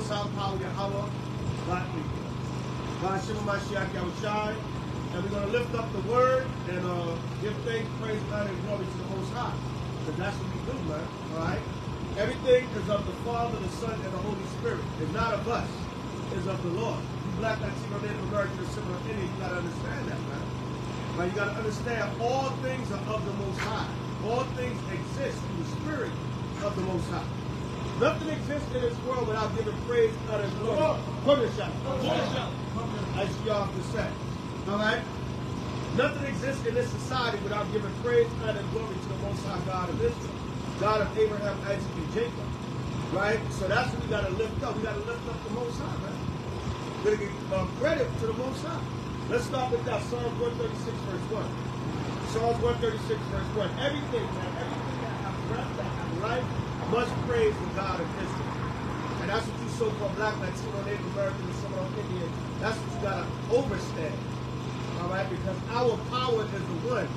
Most High Power, Yahweh, Black people. H.O.I. And we're going to lift up the word and give thanks, praise, honor, and glory to the Most High. Because that's what we do, man. All right? Everything is of the Father, the Son, and the Holy Spirit. It's not of us. It's of the Lord. You Black, Latino, Native American, or similar Indian, you got to understand that, man. Right? You got to understand all things are of the Most High. All things exist in the Spirit of the Most High. Nothing exists in this world without giving praise, honor, and glory. Come here, shout. As y'all have to say. All right? Nothing exists in this society without giving praise, honor, and glory to the Most High God of Israel. God of Abraham, Isaac, and Jacob. Right? So that's what we got to lift up. We got to lift up the Most High, man. We're going to give credit to the Most High. Let's start with that. Psalms 136, verse 1. Psalms 136, verse 1. Everything, man, everything that has breath, that has life, must praise the God of Israel. And that's what you so-called Black, Latino, Native American, and Seminole Indian, that's what you got to overstand. All right? Because our power is the one.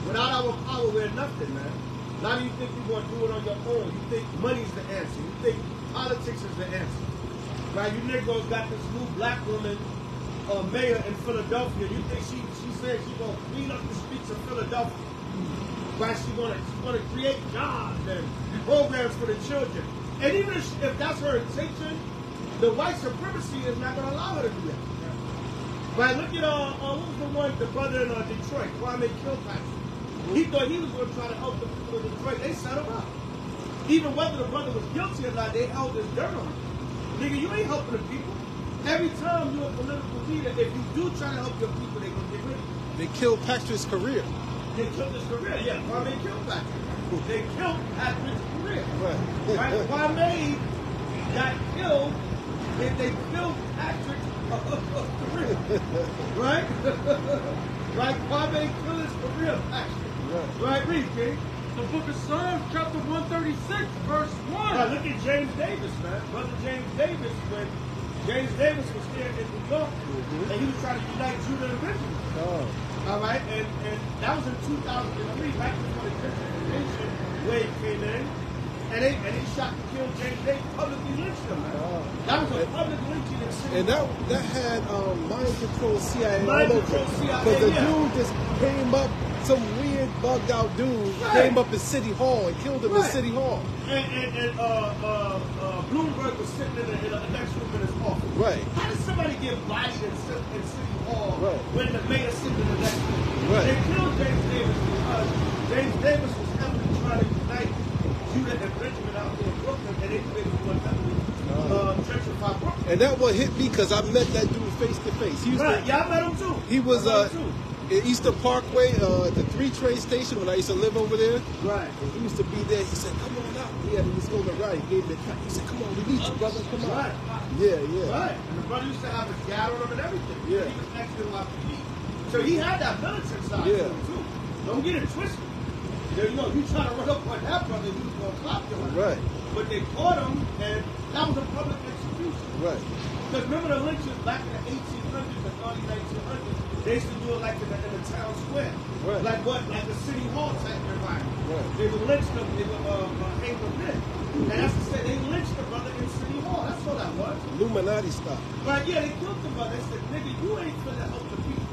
Without our power, we're nothing, man. A lot of you think you're going to do it on your own. You think money's the answer. You think politics is the answer. Right? You niggas got this new black woman mayor in Philadelphia. You think she said she's going to clean up the streets of Philadelphia. Right? She's going to create jobs and programs for the children. And even if that's her intention, the white supremacy is not going to allow her to do that. Right? Look at what was the brother in Detroit, Kwame Kilpatrick. He thought he was going to try to help the people in Detroit. They set him up. Even whether the brother was guilty or not, they held his dirt on him. Nigga, you ain't helping the people. Every time you're a political leader, if you do try to help your people, they're going to get rid of you. They killed Patrick's career. They killed his career, yeah. Kwame killed Patrick. They killed Patrick's career. Right? Kwame got killed, and they killed Patrick's career. Right? Right? Kwame killed his career, Patrick. Right, read, King. The book of Psalms, chapter 136, verse 1. Right, look at James Davis, man. Brother James Davis, when James Davis was here in New York, and he was trying to unite Judah and Benjamin. All right, and that was in 2003, back before the gentrification wave came in, and they shot and killed James Davis, publicly lynched him, man. That was a public lynching in City And that had mind control CIA Mind all control over. CIA, Because the yeah. dude just came up, some weird bugged out dude came up in City Hall and killed him in City Hall. And Bloomberg was sitting in the next room in his office. Right. How did somebody get bodied in City Hall when the mayor sitting in the next room? Right. They killed James Davis because James Davis was heavily trying to unite Judah and Benjamin out there in Brooklyn, and they created one heavily gentrified Brooklyn. And that one hit me because I met that dude face to face. He was Yeah, I met him too. He was in Eastern Parkway, the 3 train station when I used to live over there. Right. And he used to be there. He said, "Come on out." Yeah, he was on the right. He gave me a cut. He said, "Come on, we need you, brother. Come on." Right. Yeah. Right. And the brother used to have his gat on him and everything. Yeah. He was next to him after me. So he had that militant side to him too. Don't get it twisted. You know, you try to run up on that brother, he was going to clap you. Right. But they caught him, and that was a public execution. Right. Because remember the lynchings back in the 1800s and early 1900s, they used to do it like in the town square. Right. Like the city hall type environment. Right. They would lynch them, they would hang them in. And that's to say, they lynched the brother in city hall. That's all that was. Illuminati style. Right, yeah, they killed the brother. They said, nigga, you ain't finna help the people.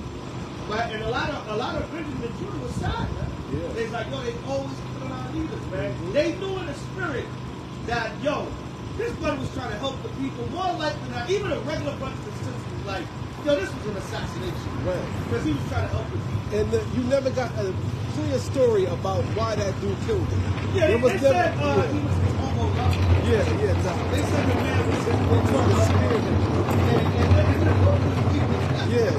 Right, and a lot of Benjamin and Judah was sad, man. Yeah. They's like, yo, they always killing our leaders, man. They knew in the spirit that, yo, this brother was trying to help the people. More likely than not, even a regular brother and sister was like, yo, this was an assassination. Right. Because he was trying to help the people. And you never got a clear story about why that dude killed him. Yeah, they said he was his homo lover. Yeah. They said the man was trying to spear him. Yeah.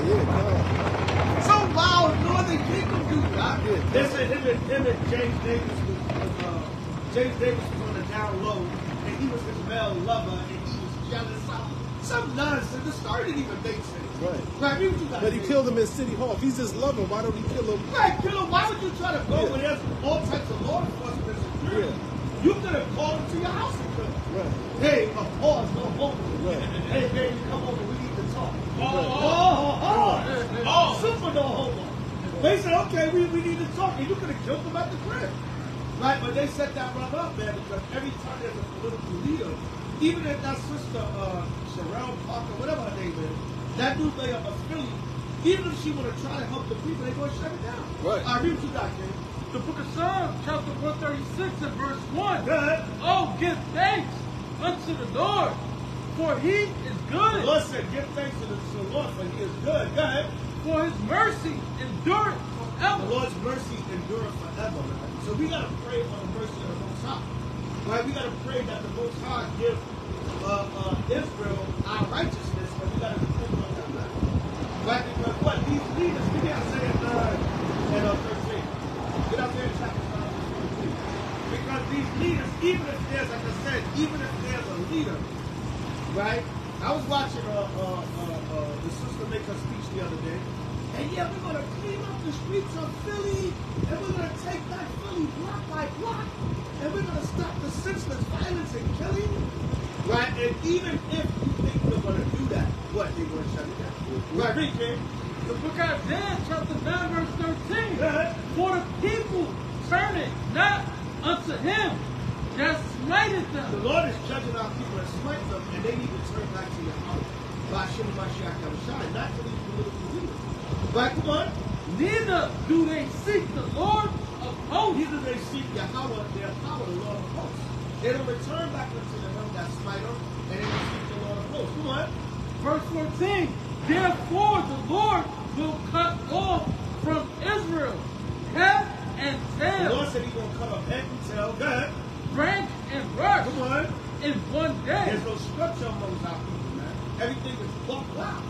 So loud, Northern Kingdom do that. They said him and James Davis was on the down low, and he was his male lover, and he was jealous. Some nonsense. The story didn't even make sense. Right. But he killed him in City Hall. If he's his lover, why don't he kill him? Right, kill him. Why would you try to go where there's all types of law enforcement and security? Yeah. You could have called him to your house and killed him. Right. Hey, pause, no homo. Right. Hey, baby, come over. We need to talk. Super no homo. They said, okay, we need to talk. And you could have killed him at the crib. Right, but they set that brother up, man, because every time there's a political leader, even if that sister, Sherelle Parker, whatever her name is, that dude lay up a Philly, even if she want to try to help the people, they're going to shut it down. Right. I read what you got, King. The book of Psalms, chapter 136 and verse 1. Go ahead. Oh, give thanks unto the Lord, for he is good. The Lord said, give thanks to the Lord, for he is good. Go ahead. For his mercy endureth The forever. Lord's mercy endureth forever, man. So we got to pray for the mercy of the Most High. Right? We got to pray that the Most High give Israel our righteousness, but we got to depend on them, man. Right? Because what? These leaders, we got to say it in 13. Get out there in chapter 13. Because these leaders, even if there's, like I said, even if there's a leader, right? I was watching the sister make her speech the other day. And yeah, we're going to clean up the streets of Philly, and we're going to take back Philly block by block, and we're going to stop the senseless violence and killing, right? And even if you think we're going to do that, what, they're going to shut it down? Right, read, King. The book of Isaiah, chapter 9, verse 13. Yeah. For the people turning not unto him that smited The them. Lord is judging our people and smite them, and they need to turn back to your house. By Shimon Mashiach Yahushua, not to these political leaders. Right, come on. Neither do they seek the Lord of hosts. Neither they seek Yahweh, their power, the Lord of hosts. They don't return back unto the him that smite them, and they don't seek the Lord of hosts. Come on. Verse 14. Therefore the Lord will cut off from Israel head and The tail, Lord said he's going to cut off head and tail. Go ahead. branch and rush Come on. in one day. There's no structure amongst our people, man. Everything is bucked out.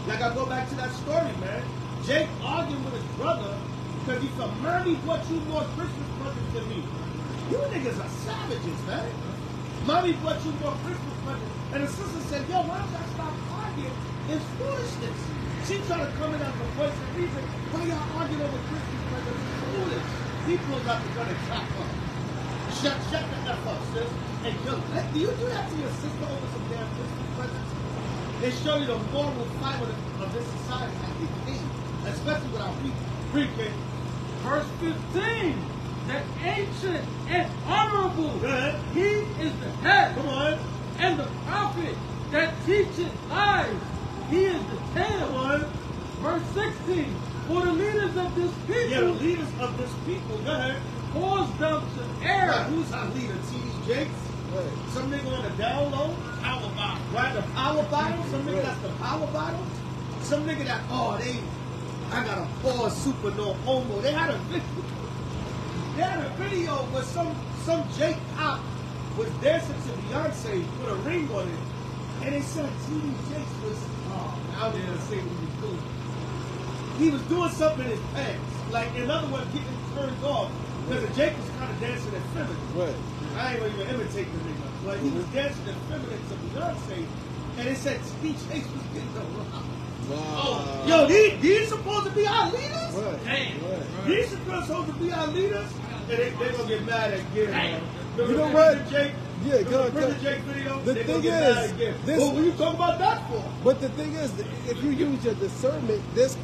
Like I go back to that story, man. Jake arguing with his brother because he said, Mommy, what you more Christmas presents than me? You niggas are savages, man. Mommy, what you more Christmas presents? And the sister said, yo, why don't y'all stop arguing? It's foolishness. She tried to come in as a voice of reason. Why y'all arguing over Christmas presents? It's foolish. He pulls out the gun and chop up. Shut the F up, sis, and kill her. Do you do that to your sister over some damn Christmas presents? They show you the moral fiber of this society at the king, especially with our pre-K. Verse 15. The ancient and honorable, Go ahead. he is the head. Come on. And the prophet that teacheth lies, he is the tail. Come on. Verse 16. For the leaders of this people, Yeah, the leaders of this people, go ahead. cause them to err. Right, who's our leader? T.D. Jakes? Right. Some nigga on the down low? Power bottle. Right, the power bottle? Some nigga that's the power bottle? Some nigga that, I got a poor super no homo. They had a video where some Jake Pop was dancing to Beyonce with a ring on it. And they said T.D. Jakes was out there to say what he was doing. He was doing something in his pants. Like, in other words, getting turned off. Because Jake was kind of dancing at feminine. Right. I ain't gonna even imitate the nigga. But he was dancing at feminine to Beyonce. And they said T.D. Jakes was getting the rock. Wow. Yo, these supposed to be our leaders? Right. Damn. Right. These supposed to be our leaders? And they gonna get mad again. You know what? Jake, Yeah, go Brother ahead. Jake video, The they thing gonna get mad is, again. this- What were you talking about that for? But the thing is, if you use your discernment, this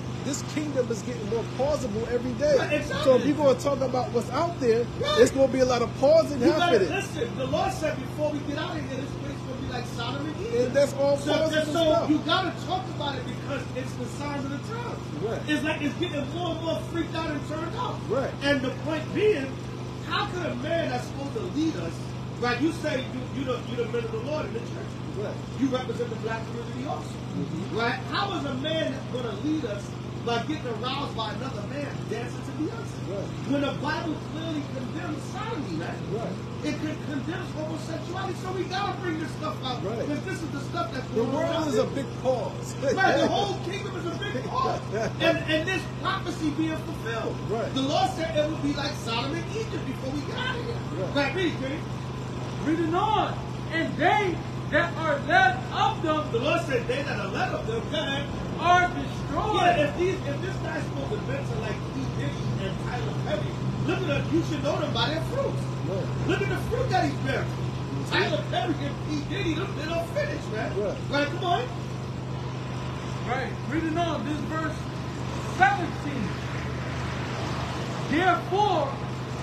kingdom is getting more plausible every day. Right, exactly. So if you're going to talk about what's out there, Right. it's going to be a lot of pausing You gotta happening. listen. The Lord said before we get out of here, this place gonna be like Sodom and Egypt. And that's all So positive stuff. you gotta talk about it because it's the signs of the times. Right. It's like it's getting more and more freaked out and turned out. Right. And the point being, how could a man that's supposed to lead us, right? You say you're the men of the Lord in the church. Right. You represent the black community also. Mm-hmm. Right? How is a man going to lead us by getting aroused by another man dancing to Beyonce? Right. When the Bible clearly condemns sodomy, man. Right. It condemns homosexuality, so we gotta bring this stuff out. Right. Because this is the stuff that's The going on. world is a big pause. Right, the whole kingdom is a big part. And this prophecy being fulfilled. Right. The Lord said it would be like Sodom and Egypt before we get out of here. Right. Right, read, King. Reading on. And they that are led of them The Lord said they that are led of them, God, are destroyed. yeah, if this guy's supposed to mention like E. Diddy and Tyler Perry, look at them, you should know them by their fruits. Right. Look at the fruit that he's bearing. Tyler Perry and P. Diddy, they don't finish, man. Right. Right, come on. Right. Reading on. This verse 17. Therefore,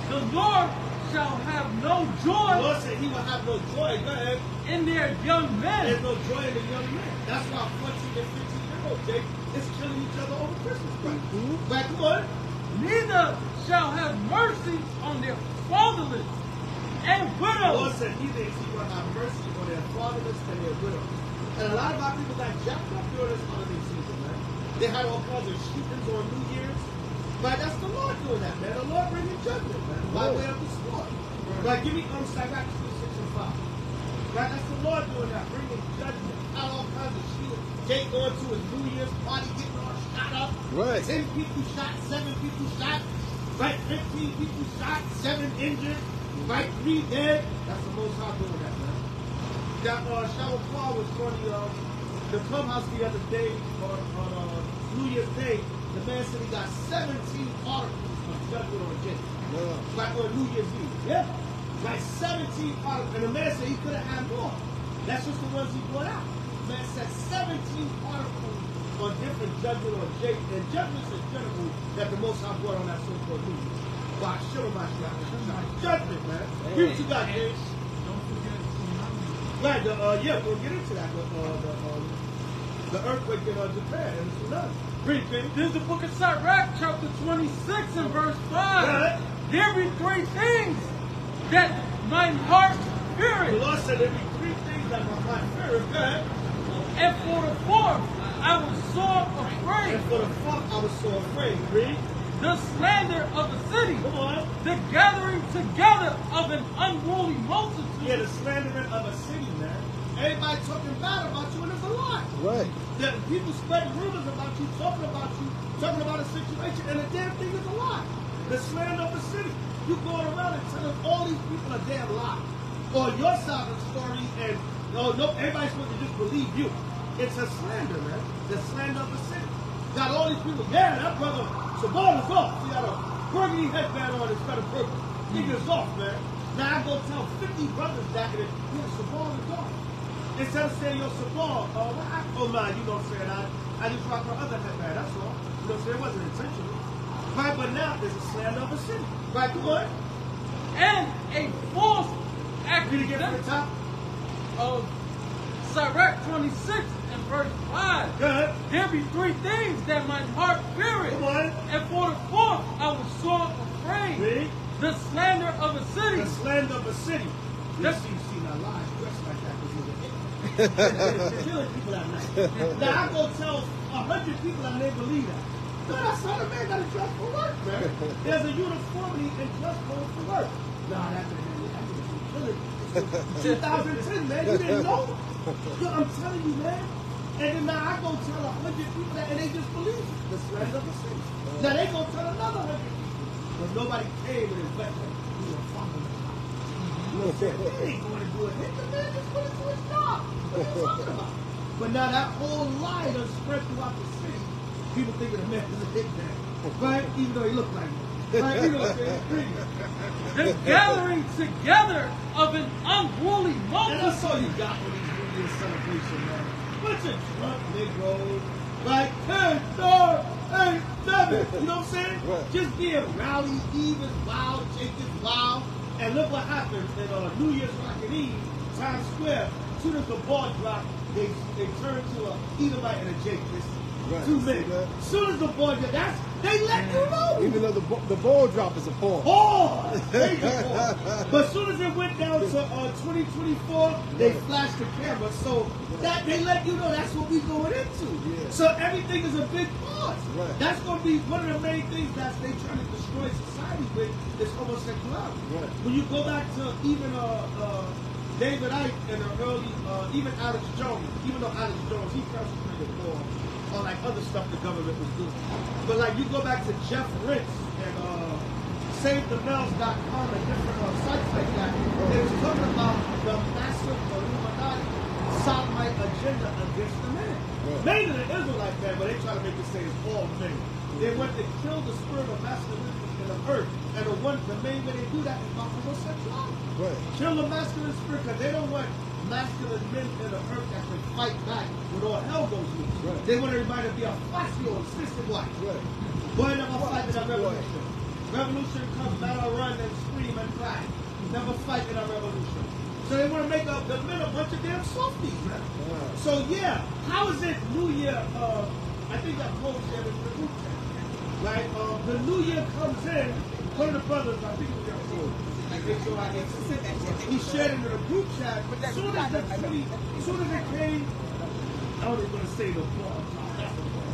the Lord shall have no The joy Lord said he will have no joy. Go ahead. in their young There's men. no joy in the young men. That's why 14 and 15-year-olds, Jake, is killing each other over Christmas break. Right, come on. Neither shall have mercy on their fatherless and The Lord widows. said neither is he going to have mercy on their fatherless and their widows. And a lot of our people got jacked up during this holiday season, man. They had all kinds of shootings on New Year's. Right, that's the Lord doing that, man. The Lord bringing judgment, man, by way of the sword. Right, give me Zabach 6 and 5. Right, that's the Lord doing that, bringing judgment. Had all kinds of shooting. Jake going to his New Year's party, getting all shot up. Right. 10 people shot, 7 people shot. Right, 15 people shot, 7 injured. Right, 3 dead. That's the Most High doing that, man. That H.O.I was on the clubhouse the other day on New Year's Day. The man said he got 17 articles of judgment on Jake. Right on New Year's Eve. Yeah. Like 17 articles. And the man said he could have had more. That's just the ones he brought out. The man said 17 articles on different judgment on Jake. And judgments in general that the Most High brought on that so-called New Year's. Wow, judgment, man. Read what you got, Jake. Don't forget tsunami. Right, yeah, we'll get into that. The earthquake in Japan and the tsunami. Read, Benny. This is the book of Sirach, chapter 26 and verse 5. Right. There be 3 things that mine heart The feareth, Lord said there be 3 things that my heart feareth. Go ahead. and for the 4th I was sore afraid. And for the 4th I was so afraid. Read. The slander of the city, Come on. the gathering together of an unruly multitude. Yeah, the slandering of a city, man. Everybody talking bad about you, and it's a lie. Right. The people spreading rumors about you, talking about a situation, and the damn thing is a lie. The slander of the city. You going around and telling all these people a damn lie. Or your side of the story, and no, everybody's supposed to just believe you. It's a slander, man. The slander of the city. Got all these people, yeah, that brother, Zabach is off. He got a burgundy headband on instead of purple. Nigga's off, man. Now I go tell 50 brothers that, yeah, Zabach is off. Instead of saying, yo, Zabach, oh man, you know what I'm saying? I just rock my other headband, that's all. You know what I'm saying? It wasn't intentional. Right, but now there's a slander of a city. Right, come on. And a false Read again from the accusation top. of Sirach 26 and verse 5. Good. There be 3 things that my heart feareth, Come on. and for the 4th I was sore afraid. Read. The slander of a city. The slander of a city. That's- You see, now lies dressed like that because you're killing people at night. Now I go tell 100 people and they believe that. No, that's not a man got to dress for work, man. There's a uniformity in dress code for work. Nah, that's killing. 2010, man, you didn't know? Yo, I'm telling you, man. And then now I go tell 100 people that, and they just believe it. The slander of the city. Now they go tell another 100 people. But nobody came and invested. We were following the house. You know what I'm saying? They ain't going to do it. The man just went into his job. What are you talking about? But now that whole lie done spread throughout the city. People thinking the man is a big man. Right? Even though he looked like it. Right? You know what I'm saying? The gathering together of an unruly And multitude. that's all you got for these New Year's celebration, man. Bunch of drunk Negroes. Right? 10, 9, 8, 7. You know what I'm saying? Right. Just being rowdy, Eve is wild, Jake is wild. And look what happened in New Year's Rockin' Eve, Times Square. As soon as the ball dropped, they turned to a Edomite and a Jake. Right. 2 minutes. As soon as the ball dropped, they let you know. Even though the ball drop is a pause. Pause! Major pause. But as soon as it went down to 2024, they flashed the camera. So that they let you know that's what we're going into. Yeah. So everything is a big pause. Right. That's going to be one of the main things that they trying to destroy society with is homosexuality. Right. When you go back to even David Icke and the early, even Alex Jones, even though Alex Jones, he concentrated more on like other stuff the government was doing. But like you go back to Jeff Ritz and SaveTheBells.com and different sites like that, they was talking about the massive Illuminati sodomite agenda against the men. Right. Mainly the Israelites, man, but they try to make it say it's all men. They want to kill the spirit of masculinity in the earth. And the main way they do that is by homosexuality. Right. Kill the masculine spirit because they don't want masculine men in the earth that can fight back when all hell goes loose. Right. They want everybody to be a fascio and sister wife. Right. Boy, never fight in a revolution. Revolution comes, battle, run, and scream and cry. Never fight in a revolution. So they want to make the men a bunch of damn softies, man. So yeah, how is it New Year? I think that post there is the group chat, right? The New Year comes in. One of the brothers, I think it was your post. He shared it in a group chat. But as soon as it came, I don't even want to say the floor.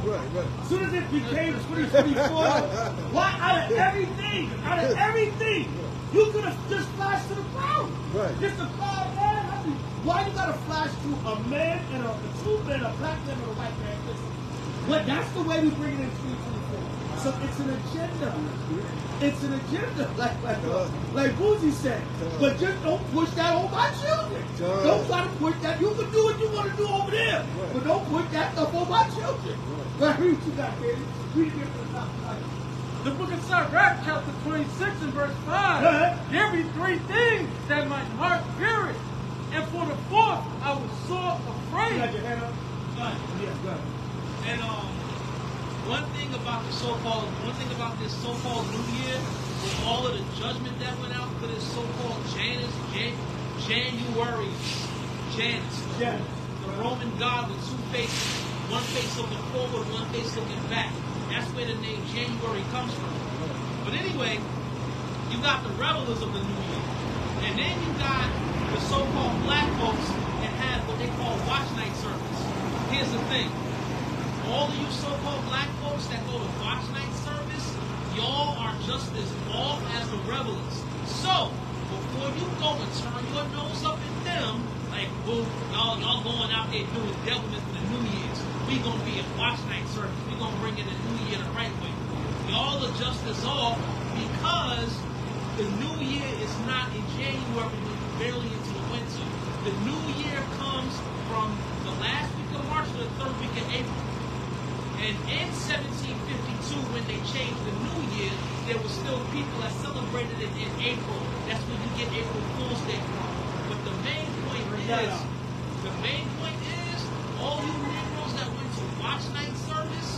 Right. As soon as it became 2024, why out of everything, you could have just flashed to the crowd. Right. Just a crowd, man. Why you gotta flash to a man and two men, a black man and a white man? Listen, but that's the way we bring it in 2024. So it's an agenda. It's an agenda, like Boozy said. But just don't push that on my children. Don't try to push that. You can do what you want to do over there, but don't push that stuff on my children. Read what you got, baby. Read it from the top. The book of Zabach, chapter 26 and verse 5. There be three things that my heart feareth, and for the fourth I was sore afraid. You got your hand up? Yeah, go ahead. And one thing about this so-called New Year, with all of the judgment that went out for this so-called January, the Roman god with two faces, one face looking forward, one face looking back. That's where the name January comes from. But anyway, you got the revelers of the New Year, and then you got the so-called black folks that have what they call watch night service. Here's the thing. All of you so-called black folks that go to watch night service, y'all are just as off as the revelers. So, before you go and turn your nose up at them, like, well, y'all going out there doing devilment for the New Year's. We gonna be at watch night service. We gonna bring in the New Year the right way. Y'all are just as off because the New Year is not in January, we're barely into the winter. The New Year comes from the last week of March to the third week of April. And in 1752, when they changed the New Year, there were still people that celebrated it in April. That's when you get April Fool's Day from. But the main point is, all you Negroes that went to watch night service,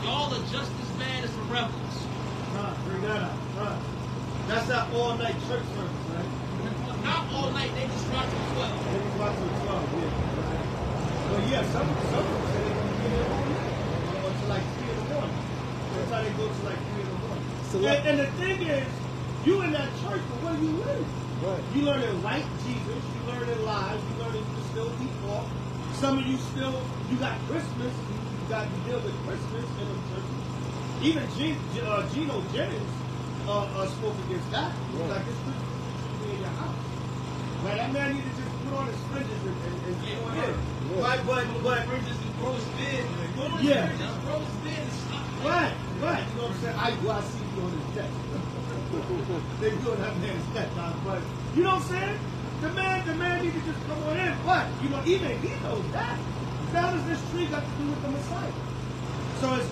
y'all are just as bad as the rebels. Bring that up. That's that all-night church service, right? Not all night, they just watch till 12. They just watch till 12, yeah. Well, yeah, some say they want to be there all night. To like 3 in the morning. That's how they go to like 3 in the morning. So and the thing is, you in that church, but what do you learn? Right. You learning like Jesus, you learning lies, you learning to still eat pork. Some of you still, you got Christmas, you got to deal with Christmas in the churches. Even Geno Jennings spoke against that. Right. Like, this Christmas should be in your house. Right? That man needed to just put on his fringes and get on in. Right, but Fringes and grow his beard. Yeah. Just grow his beard and stop. Right. You know what I'm saying? I see you on his deck. They doing that man's deck, but you know what I'm saying? The man need to just come on in. But even he knows that. How does this tree got to do with the Messiah? So it's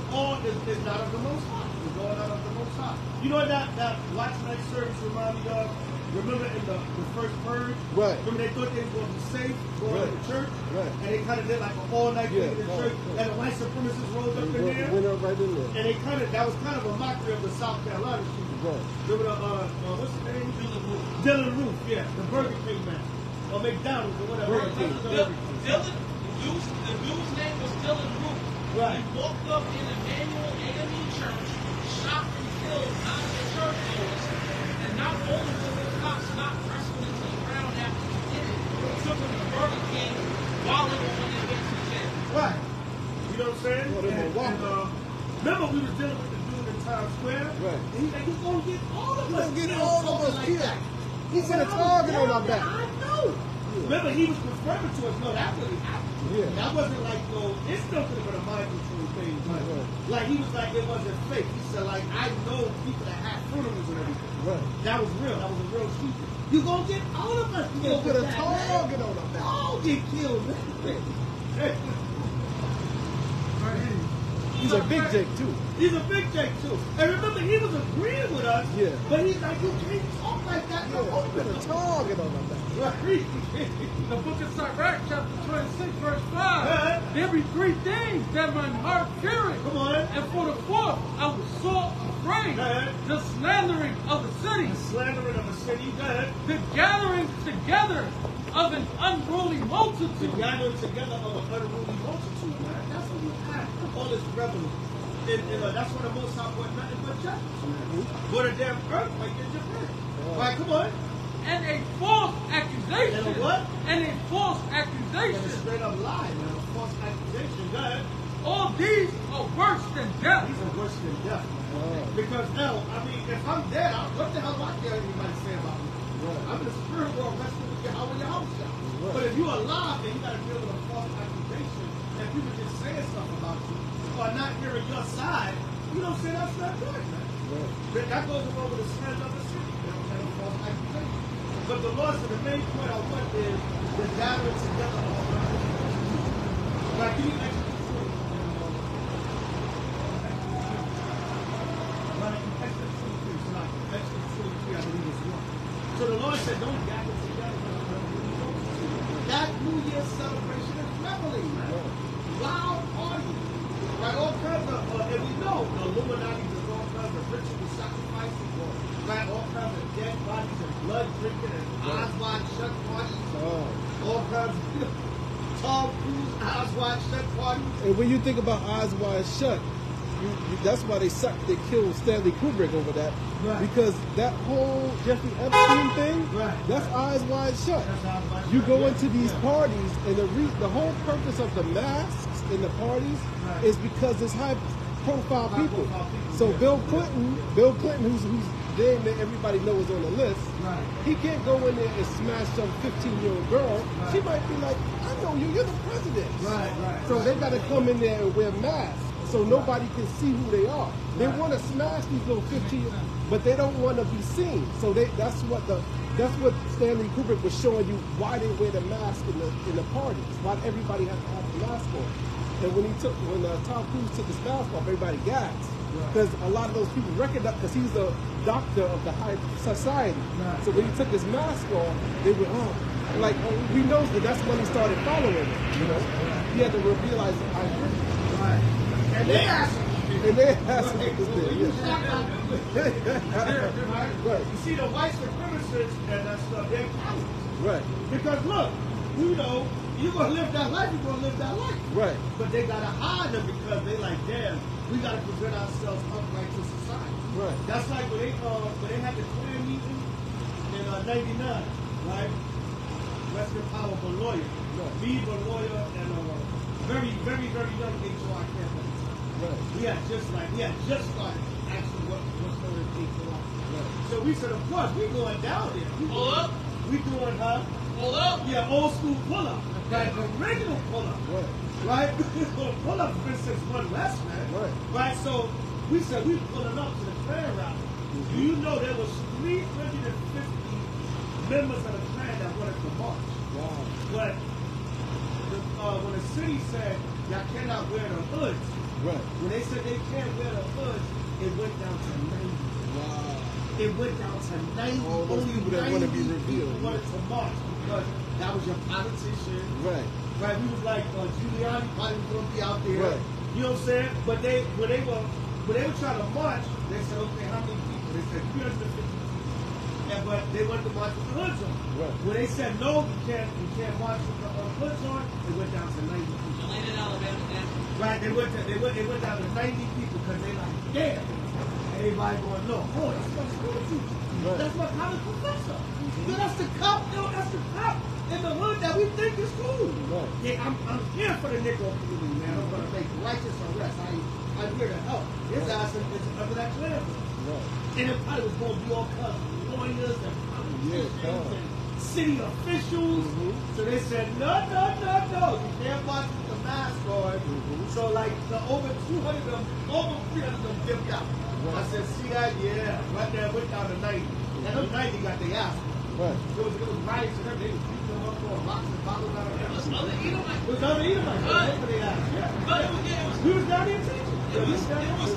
not of the Most High. It's all out of the Most High. You know that watch night service remind me of? Remember in the first purge? Right. Remember they thought they was going to be safe going to the church? Right. And they kind of did like an all-night thing in the church. And the white supremacists rolled up in there. Went up right in there. And they that was kind of a mockery of the South Carolina shooting. Right. Remember what's his name? Dylan Roof, yeah. The Burger King man. Or McDonald's or whatever. The dude's name was Dylan Roof. Right. He walked up in Emmanuel AME Church, shot and killed 9 of the churchgoers, and not only did the cops not wrestle into the ground after he did it, he took him to Burger King while they were on their way to the jail. Right. You know what I'm saying? Remember we were dealing with the dude in Times Square? Right. And he's like, he's going to get all of us. He's going to get all of us killed. He's going to target on our back. I know. Remember, he was confirming to us, no, that really happened. Yeah. That wasn't like, it still could have been a mind control thing. But like, he was like, it wasn't fake. He said, like, I know people that had funerals and everything. Right. That was real. That was a real shooting. You gonna get all of us. You're going to put a target on our back. All get killed, man. He's a big Jake, too. He's a big Jake, too. And remember, he was agreeing with us. Yeah. But he's like, you can't talk like that. Yeah, put a target on our back. Right. The book of Zabach, chapter 26, verse 5. There be three things that my heart feareth. Come on. And for the fourth, I was sore afraid. Go ahead. The slandering of the city. The slandering of the city. Go ahead. The gathering together of an unruly The multitude. gathering together of an unruly multitude, man. That's what we have. All this revelry. And that's what the Most High want nothing but justice, man. Go to damn earthquake in Japan. Right, come on. And a false accusation. And a what? And a false And a accusation. straight up lie, man. A false accusation. Go ahead. All these are worse than death. These are worse than death, man. Because, hell, I mean, if I'm dead, what the hell do I care what anybody say about me? I'm in the spirit world resting with Yahweh. But if you're alive, then you got to deal with a false accusation. And people just saying stuff about you or not hearing your side, you don't say that's not good, man. That goes along with the slander of the city, you know, and a false accusation. But the Lord said the main point I want is the gathering together of all the Now, give me Exodus 20. Exodus 23, so like Exodus 23, I believe is 1. So the Lord said, don't gather together. That New Year's celebration is reveling, man. Wild party. Right, all kinds of, and we know the Illuminati does all kinds of ritual sacrifices, right, all kinds of dead bodies and blood drinking and eyes wide shut parties, all kinds of Tom Cruise eyes wide shut parties. And when you think about eyes wide shut, that's why they killed Stanley Kubrick over that. Right. Because that whole Jeffrey Epstein thing, Right. that's eyes wide shut. That's eyes wide You shut, go yeah. into these Yeah. parties, and the whole purpose of the masks in the parties Right. is because it's high profile people. High-profile people, So yeah. Bill Clinton, who's name that everybody knows on the list, Right. he can't go in there and smash some 15-year-old girl. Right. She might be like, I know you, you're the president. Right. So they got to come in there and wear masks so nobody can see who they are. They Right. want to smash these little 15, but they don't want to be seen. So that's what Stanley Kubrick was showing you, why they wear the mask in the parties, why everybody has to have the mask on. And when Tom Cruise took his mask off, everybody gasped. Because a lot of those people recognize, because he's the doctor of the high society. Right. So when he took his mask off, they were, we know that's when he started following him. You know, he had to realize, I agree. Right. And they asked him. And they asked him to do it. Right. You see, the white supremacists and that stuff, they're cowards. Right. Because look, you know, you're going to live that life, you're going to live that life. Right. But they got to hide them because they like, damn, we got to present ourselves upright to society. Right. That's like when they had the Klan meeting in 99, right? Western Power, a lawyer. Right. Me, a lawyer, and very, very, very young H.O.I. campaign. Right. We had just started actually what's known as H.O.I. Right. So we said, of course, we going down there. Pull up. We doing Pull up. yeah, old school pull up. Right, the original pull up. Right. Right? Pull up been since one West, man. Right. Right, so we said we pulling up to the Klan rally. Do you know there was 350 members of the Klan that wanted to march? Wow. But when the city said y'all cannot wear the hoods, Right. when they said they can't wear the hoods, it went down to 90. Wow. It went down to 90. All those Only people that 90 want to be revealed. people wanted to march because that was your politician. Right. Right, we was like Giuliani probably was gonna be out there. Right. You know what I'm saying? But when they were trying to march, they said, okay, how many people? They said 350 people. But they wanted to march with the hoods on. Right. When they said no, you can't march with the hoods on, it went down to 90 people. Delaney, Alabama, then. Right, it went down to 90 people because they like, damn. Everybody going, no, boy, that's my school teacher. Right. That's my college professor. Yo, that's the cop, that's the cop in the hood that we think is cool. Right. Yeah, I'm here for the Negro community, man. I'm gonna make righteous arrests. I'm here to help. His ass is under that clan. Right. And it probably was gonna be all kinds of lawyers and politicians God. and city officials. So they said, no. You can't march with the mask on. So like the over 300 of them dipped out. Right. I said, see that? Yeah. Right there, went down to 90. And them 90 got their ass. Right. It was riots and everything. They was beating them up, throwing rocks and bottles out of It was them. other Edomites. It was other Edomites. Right. They their ass. Yeah. But it was We was down here teaching. It was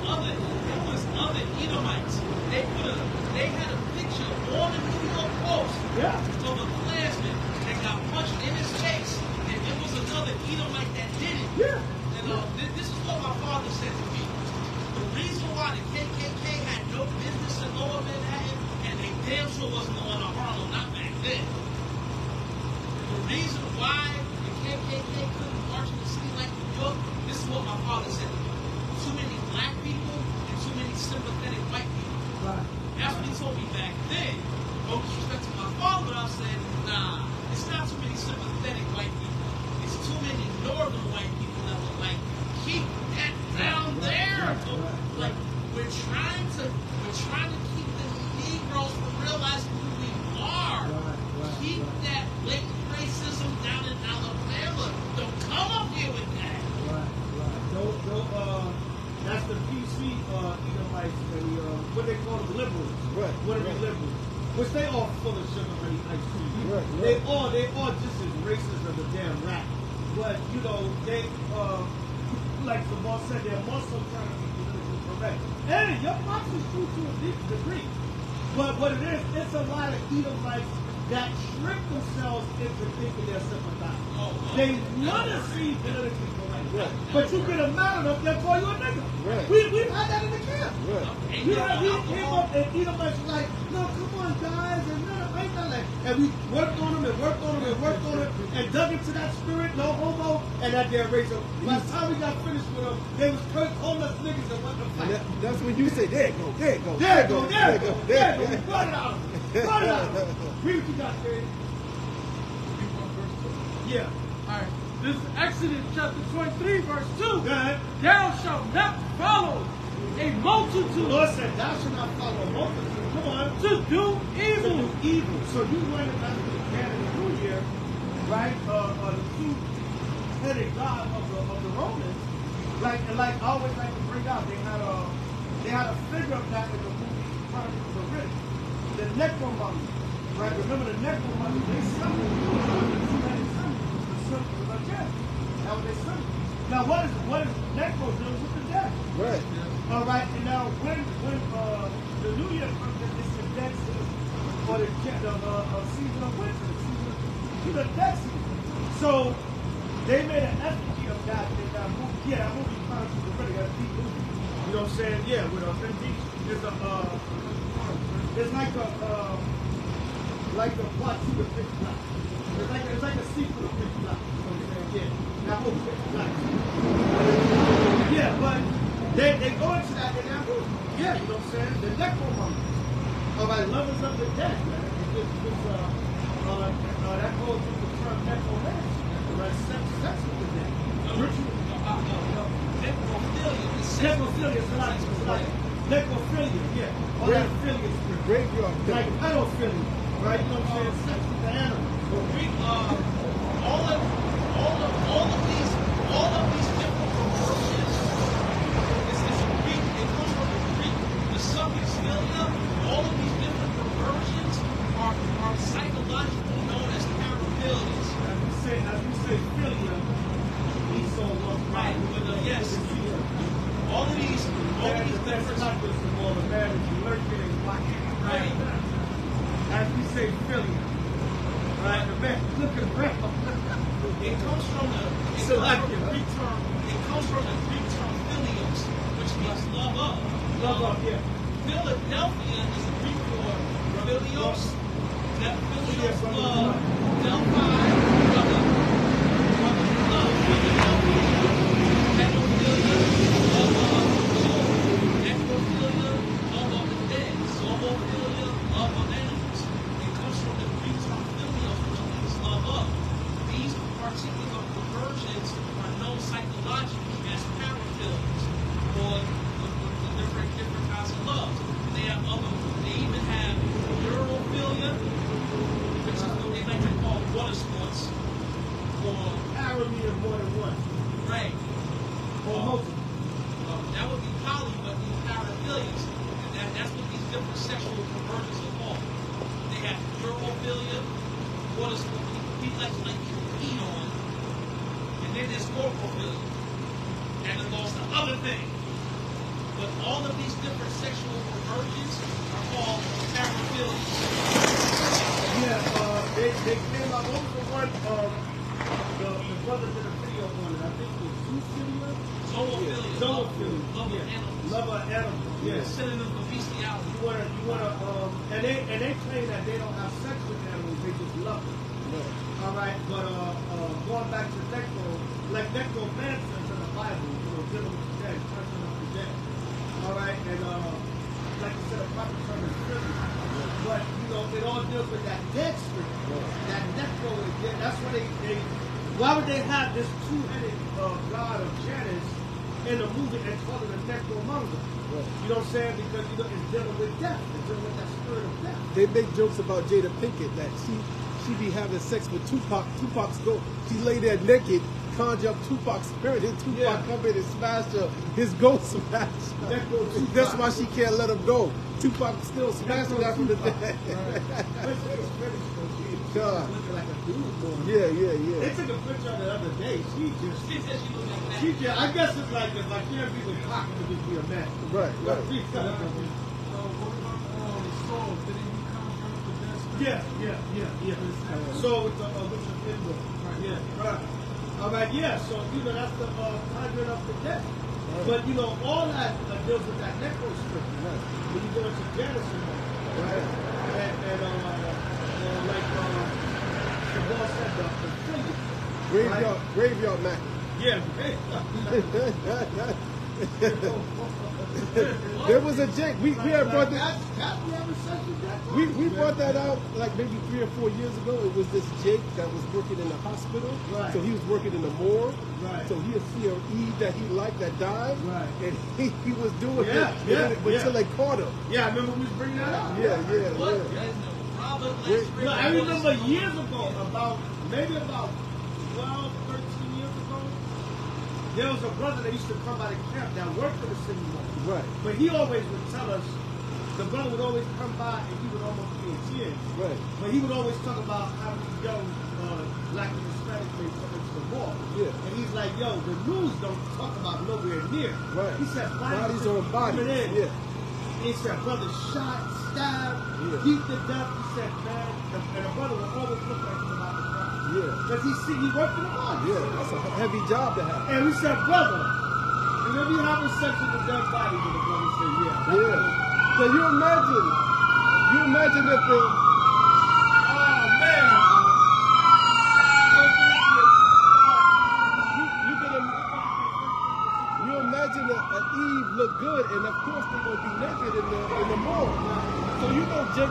other Edomites. They had a picture on the New York Post Yeah. of a Klansman that got punched in his face, and it was another Edomite that did it. Yeah. And this is what my father said to me. The reason why the KKK had no business in Lower Manhattan, and they damn sure wasn't going to Harlem, not back then. The reason why the KKK couldn't march in the city like New York, this is what my father said to me. Too many black people and too many sympathetic white people. Right. That's what he told me back then. No disrespect to my father, but I said, nah, it's not too many sympathetic white people. It's too many northern white people that were like, keep that down there. Like, we're trying to keep the Negroes from realizing who we are. Keep that blatant racism down in Alabama. Don't come up here with that. Right. That's the PC Edomites and the what they call them liberals. Right. What are they liberals? Which they all full of sugar honey ice cream. Right. They all just as racist as a damn rat. But you know, they like the boss said, they're more so trying to be politically correct. And your box is true to a deep degree. But what it is, it's a lot of Edomites that trick themselves into thinking they're sympathetic. They want to see politically correct. Right. But you get a mad at them, they'll call you a nigga. Right. We've had that in the camp. Right. We came up and Edomites were like, no, come on, guys, and no, ain't that like, and we worked on them and dug into that spirit, no homo, and that damn racial. By the time we got finished with them, they was calling us niggas and wanted to fight. And that's when you say, there it go. There it go. We brought it out. Read what you got, Terry. Yeah. All right. This is Exodus chapter 23, verse 2. Go ahead. Thou shalt not follow a The multitude Lord said, thou shalt not follow a multitude. Come on. to do evil. To do evil. So you learn about the canon of New Year, right? The two-headed God of the Romans. Like I always like to bring out, they had a figure of that in the movie Chronicles of Riddick. The necromummy. Right? Remember the necromummy, they summoned the two-headed sun. The death. That was their son. Now what is necro dealing with the death? Right. All right, and now when the New Year comes, it's the dead season, or the season of winter, the dead season. So they made an effigy of that in that movie. Yeah, that movie Chronicles of Riddick, that's a deep movie. You know what I'm saying? Yeah, with a it's like a plot to the Pitch Black. It's like a sequel to Pitch Black. You know what I'm saying? Yeah, that movie Pitch Black. Yeah, but they go into that in that movie. Yeah, you know what I'm saying? The necromummy. All right, lovers of the dead, man. That goes with the term necromancy. Right? Sex with the dead. Ritual. Necrophilia. Necrophilia, yeah. All that philia spirit. Graveyard. Like pedophilia. Right? You know what I'm saying? Sex with the animal. All of these different perversions is Greek. It comes from the Greek. The suffix philia. All of these different perversions are psychologically known as paraphilias. As we say philia, Esau was Right. But yes, all of these different. Not just the more the man is lurking and watching. Right. As we say philia. Right? The man looking around. It comes from the Greek term. It comes from the Greek term philios, which means love of. Love up, yeah. Philadelphia is the Greek for philios. That philios Yeah, love. Delphi, brother. Brotherly love. Philadelphia. Pedophilia, love of children. Necrophilia, love of the dead. Zoophilia, love of animals. It comes from the Greek term philios, which means love of. These particular perversions are known psychologically as paraphilias, or the different kinds of love. They even have neurophilia, which is what they like to call water sports, or Irony of more than one. right. Or multiple. That would be poly, but these paraphilias, and that's what these different sexual perversions are called. They have neurophilia, water sports, people like to pee on, and then there's corporophilia, and then there's the other thing. But all of these different sexual perversions are called paraphilias. Yeah, they came out. What was the one? The brothers did a video on it. I think it was 2 Love of animals. Yeah. Synonym for bestiality. You wanna, and they claim that they don't have sex with animals, they just love them. Right. All right, but going back to like necromancer in the Bible, dealing with the dead, touching up the dead. All right, and like you said, a proper term is spirit. But it all deals with that dead spirit. That necro is dead. That's why why would they have this two-headed god of Janus in the movie and call it a necromonger? Right. You know what I'm saying? Because it's dealing with death. It's dealing with that spirit of death. They make jokes about Jada Pinkett that she be having sex with Tupac. Tupac's go. She lay there naked, conjure up Tupac's spirit, and Tupac come in and smash his ghost smash. That's why she can't let him go. Tupac still smashing that from the dead. God. Looking like a dude going. Yeah. They took a picture of the other day. She said she looked like that. I guess it's like if I can't be with Pac, it would just be a man. Right. So what about the soul? Did he conjure up the dead spirit? Yeah. So with the endorse. Yeah. Right. All right. Yeah. So that's the conjuring up the dead. But all that deals with that necro spirit. Right. When you go into Genesis, right? And like the boss said, the figure. Graveyard Mac. Yeah. There was a Jake. We had brought that. Have you ever said that? We brought that out like maybe 3 or 4 years ago. It was this Jake that was working in the hospital. Right. So he was working in the morgue. Right. So he'd see an Eve that he liked that died. Right. And he was doing Yeah, it until they caught him. Yeah, I remember we was bringing that up. Yeah. What? No, I remember years ago, maybe about 12, 13 years ago, there was a brother that used to come by the camp that worked for the city mall. Right. But he always would tell us, the brother would always come by and he would almost be in tears. Right. But he would always talk about how these young black and Hispanic men come into the mall. Yeah. And he's like, yo, the news don't talk about nowhere near. Right. He said, Bodies on bodies. coming in. Yeah. He said, brother shot, stabbed, Yeah. beat to death. He said, man, and the brother would always look like he's about to cry. Yeah. Because he worked in the mall. Yeah. That's a heavy job to have. And we said, brother, and then we having sex with the dead body, and the brother said, yeah. Yeah. So you imagine if the Oh, man. you imagine an Eve look good, and of course they're gonna be naked in the morgue. So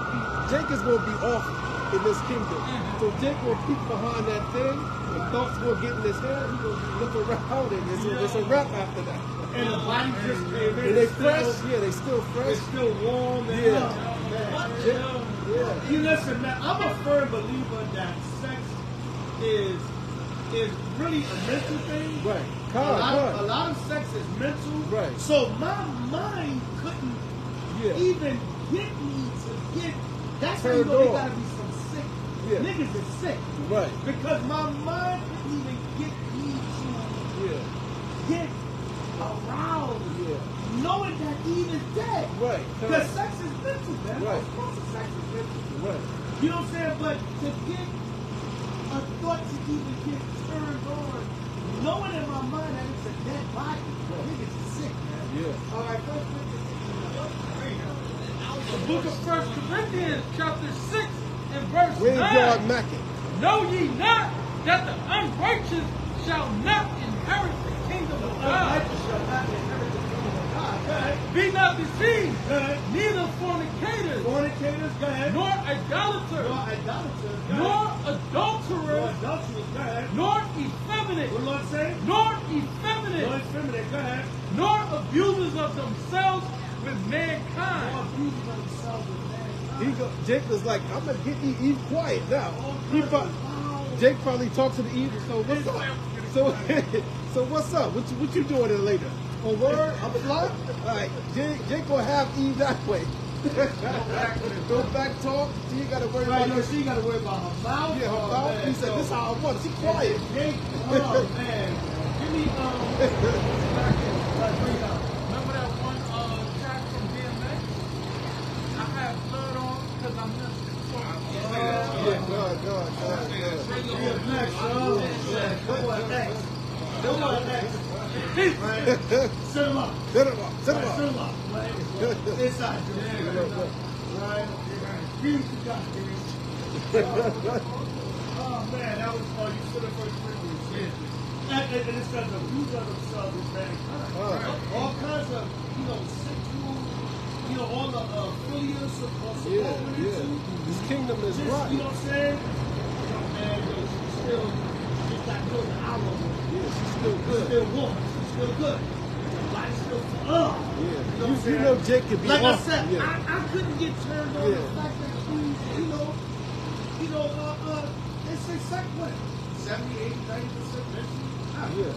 Jake is gonna be off in this kingdom. So Jake will peek behind that thing, and thoughts will get in his head. He will look around, and it's a wrap after that. And the body just came in. And they fresh, they still fresh. It's still warm. And Yeah. Yeah. You listen, man, I'm a firm believer that sex is really a mental thing. Right. A lot of sex is mental. Right. So my mind couldn't even get me to get. That's how you Turned know they on. gotta be some sick niggas is sick. Right. Because my mind couldn't even get me to get aroused. Yeah. Knowing that Eve is dead. Right. Because sex is mental, man. Right. Of course, sex is mental. Right. You know what I'm saying? But to get a thought to even get turned on, knowing in my mind that it's a dead body, niggas is sick, man. Yeah. All right, go The book of 1 Corinthians, chapter 6, and verse Graveyard 9. Mackin. Know ye not that the unrighteous shall not inherit the kingdom of God? Be not deceived, neither fornicators, Go ahead. nor idolaters, nor adulterers, nor effeminate, What Lord say? nor Lord effeminate, feminine, go ahead. nor abusers of themselves with mankind. Jake was like, I'm gonna get Eve quiet now. Jake probably talked to the Eve. So what's up? So what's up? What you doing there later? A word? I'm a fly? All right, Jake gonna have Eve that way. Go back talk. She ain't gotta worry about No, she gotta worry about her mouth. Yeah, her mouth. He said, this how I want it. She quiet. Jake, oh man. Give me Remember that one track from DMX? I have blood on because I'm listening. Yeah, God. Come on, next. Right? Set them up. Set them up. Set them Set them up. up. Right? Inside. Right? Use the God. Oh man, that was you said it first Corinthians. And it's because of who does themselves is mankind. All kinds of, sexual, all the affiliates of This kingdom is right. You know what I'm saying? And she's still, it's not good to our woman. Yeah, she's still good. She's still woman. She's still good. Body's still Yeah. You know Jake could be like off. I said, Yeah. I couldn't get turned on the fact that she's, they say sex what? 70, 80, 90% mention. Yeah.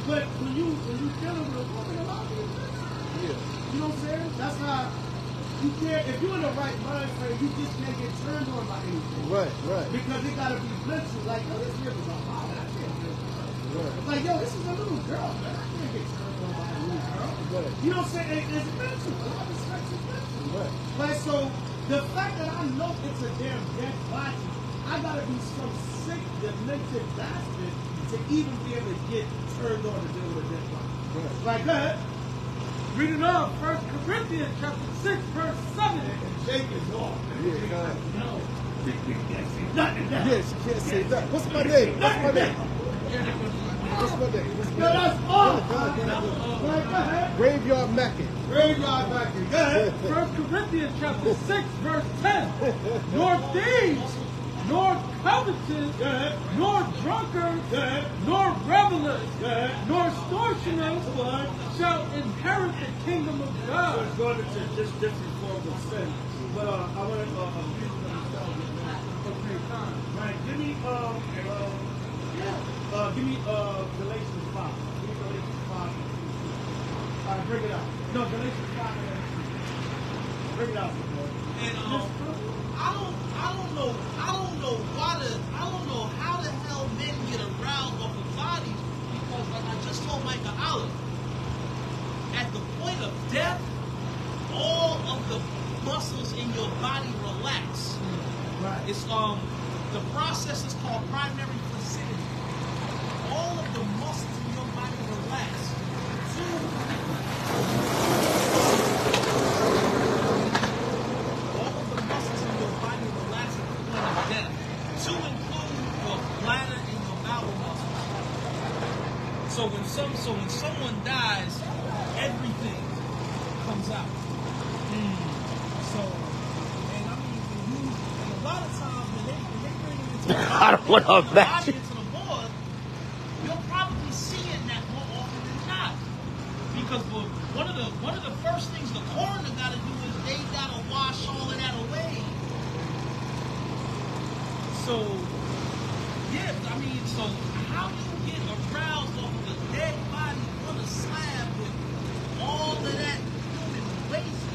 But when you dealing with a woman, a lot of these Yeah. you know what I'm saying? That's how you can't, if you're in the right mind frame, you just can't get turned on by anything. Right. Because it gotta be mental. Like, yo, this nigga's a hot, I can't get turned on. Like, yo, this is a little girl, man. I can't get turned on by a little girl. Right. You know what I'm saying? It's mental. A lot of sex is mental. Right. Like, so the fact that I know it's a damn dead body, I gotta be some sick, demented bastard to even be able to get turned on to deal with a dead body. Right. Like, go ahead. Reading on 1 Corinthians chapter 6, verse 7. Jake is off. Yeah, God. No. You can't say nothing now. Yes, you can't say that. What's my name? What's my name? What's my name? No, that's off. Right, go ahead. Graveyard Mackin. Graveyard back in. Go ahead. 1 Corinthians chapter 6, verse 10. Nor thieves, nor covetous, Go ahead. nor drunkards, Go ahead. nor revelers, Go ahead. nor extortioners Come on. shall inherit the kingdom of So God. it's going into just different forms of sin. But I want to use themselves. Okay, time. Right. Give me Galatians 5. Give me Galatians 5. All right, bring it out. No, Galatians 5. Bring it out, boy. And I don't know how the hell men get aroused off of bodies, because like I just told Micah Olive, at the point of death, all of the muscles in your body relax. Right. It's the process is called primary placidity. All of the muscles in your body relax. All of the muscles in your body relax at the point of death, to include your bladder and your bowel muscles. So when someone dies, everything comes out. So, and I mean, and a lot of times when they bring it into I don't want to imagine. into the morgue, you'll probably seeing that more often than not. Because one of the first things the coroner got to do is they got to wash all of that away. So, yeah, I mean, so how do you get aroused off of a dead body on a slab with all of that human waste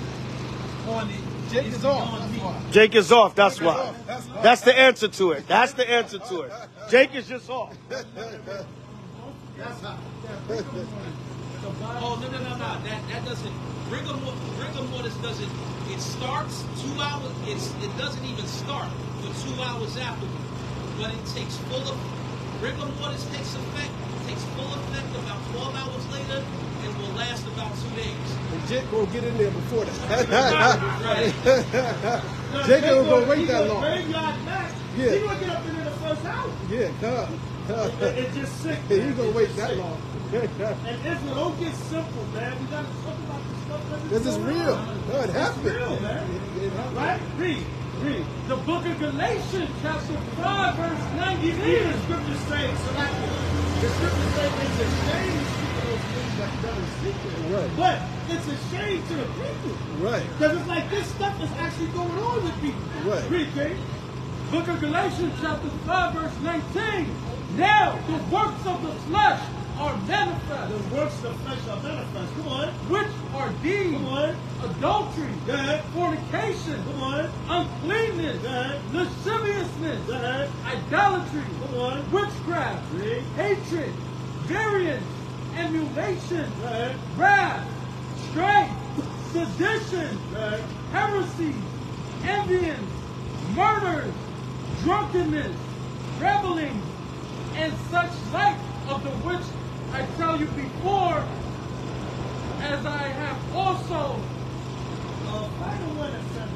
on it? Jake It's is off. beyond That's me. why. Jake is off, that's why. That's the answer to it. That's the answer to it. Jake is just off. That's how. Oh, no. That doesn't. Rigor mortis doesn't. It starts 2 hours. It doesn't even start for 2 hours afterwards. But it takes rigor mortis takes full effect about 12 hours later, and will last about 2 days. And Jake will get in there before that. Right. Jake ain't gonna wait that long. Graveyard back. Yeah. He gonna get up in there the first hour. Yeah, God. It's just sick. He man. ain't gonna It's wait just that sick. long. And Israel, don't get simple, man. We gotta talk about this stuff. This is real. No, it It's happened. real, man. It happened. Right? Read. The book of Galatians, chapter 5, verse Even 19. the scriptures say, the scriptures say it's a shame to speak of those things that done in secret. Right. But it's a shame to the people. Right. Because it's like this stuff is actually going on with people. Right. Read, King. Book of Galatians, chapter 5, verse 19. Now the works of the flesh are manifest, The works of the flesh are manifest. Come on. which are deeds, Come on. adultery, Go ahead. fornication, Come on. uncleanness, Go ahead. lasciviousness, Go ahead. idolatry, Come on. witchcraft, Read. hatred, variance, emulation, Go ahead. wrath, strife, sedition, Go ahead. heresy, envyings, murders, drunkenness, revelings, and such like, of the which I tell you before, as I have also. I don't want to send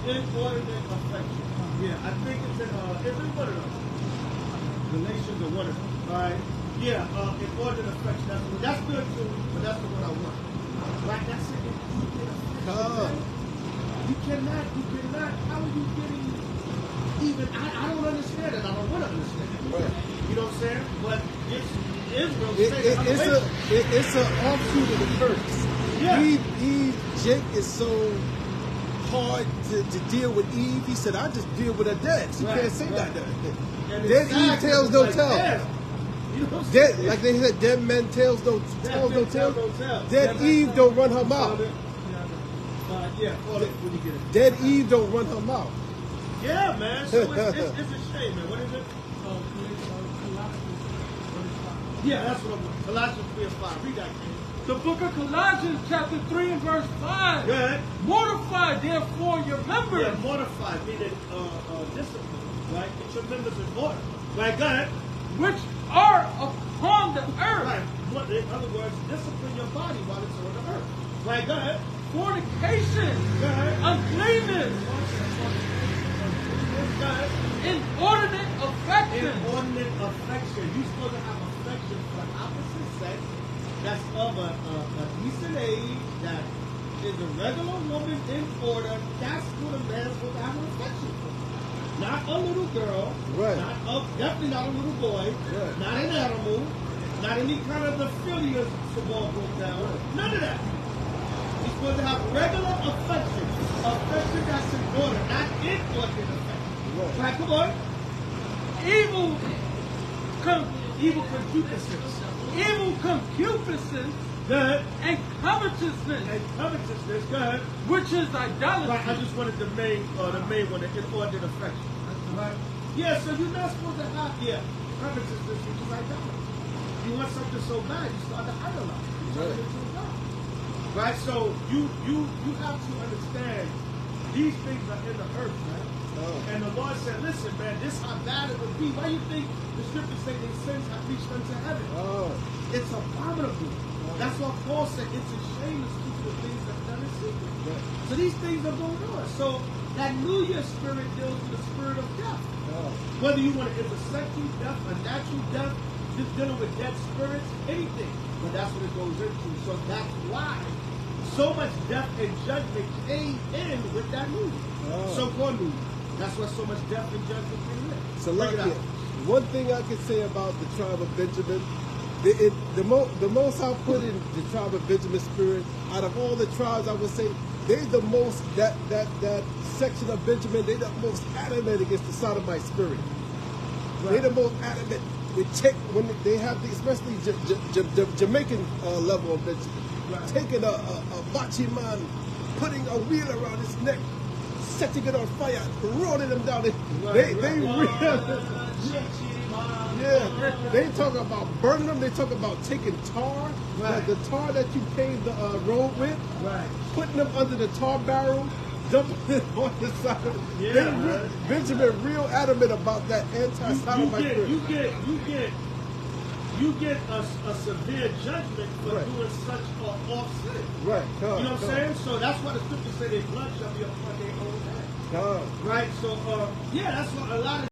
inordinate affection. Yeah, I think it's in one of them. Galatians or one of them. All right. Yeah, inordinate affection. That's good too, but that's the one I want. Right? That's it. You cannot. How are you getting even? I don't understand it. I don't want to understand it. Right. You know what I'm saying? But it's Israel. It's an offshoot of the curse. Yeah. Jake is so hard to deal with Eve. He said, I just deal with her dead. She can't say that. Dead Eve tells no tell. You know what I'm Dead, saying? like they said, dead men tells no tell. Dead Eve don't run her mouth. When you get it. Dead Eve don't run her mouth. Yeah, man. So it's a shame, man. What is it? Yeah, that's what I'm want. Colossians 3 and 5. Read that, King. The book of Colossians, chapter 3 and verse 5. Go ahead. Mortify, therefore, your members. Yeah, mortify, meaning discipline, right? Get your members in order. Right, go ahead. Which are upon the earth. Right. In other words, discipline your body while it's on the earth. Right, go ahead. Fornication. Go ahead. Uncleanness. Go ahead. Inordinate affection. Inordinate affection. You're supposed to have affection for the opposite sex that's of a decent age, that is a regular woman in order. That's what a man's supposed to have an affection for. Not a little girl. Right. Definitely not a little boy. Right. Not an animal. Not any kind of affiliate Zabach broke down. None of that. He's supposed to have regular affection. Affection that's in order, not inordinate affection. Right, come on. Evil concupiscence. Evil concupiscence. Good. And covetousness. Go ahead. Which is idolatry. Right, I just wanted the main one, the inordinate affection. Right? Yeah, so you're not supposed to have, covetousness, which is idolatry. You want something so bad, you start to idolize. You turn it into a god. Right? So you have to understand these things are in the earth, man. And the Lord said, listen, man, this how bad it would be. Why do you think the scriptures say their sins have reached unto heaven? It's abominable. That's why Paul said it's a shame to speak the things that are done in secret. So these things are going on. So that New Year spirit deals with the spirit of death. Whether you want to intersectional death, a natural death, just dealing with dead spirits, anything. But that's what it goes into. So that's why so much death and judgment came in with that movie. So-called movie. That's why so much death and judgment came in. So like one thing I can say about the tribe of Benjamin, the most I put in the tribe of Benjamin spirit, out of all the tribes, I would say they're the most, that section of Benjamin, they're the most adamant against the sodomite spirit. Right. They're the most adamant. They check when they have the, especially the Jamaican level of Benjamin. Right. Taking a machi man, putting a wheel around his neck, setting it on fire, rolling them down. They talk about burning them. They talk about taking tar, like the tar that you paved the road with, putting them under the tar barrel, dumping it on the side of it. Benjamin real adamant about that anti-sodomite. You get a severe judgment for doing such an off sin. Right. You know what I'm saying? So that's why the scriptures say their blood shall be upon their own head. Right? So, that's what a lot of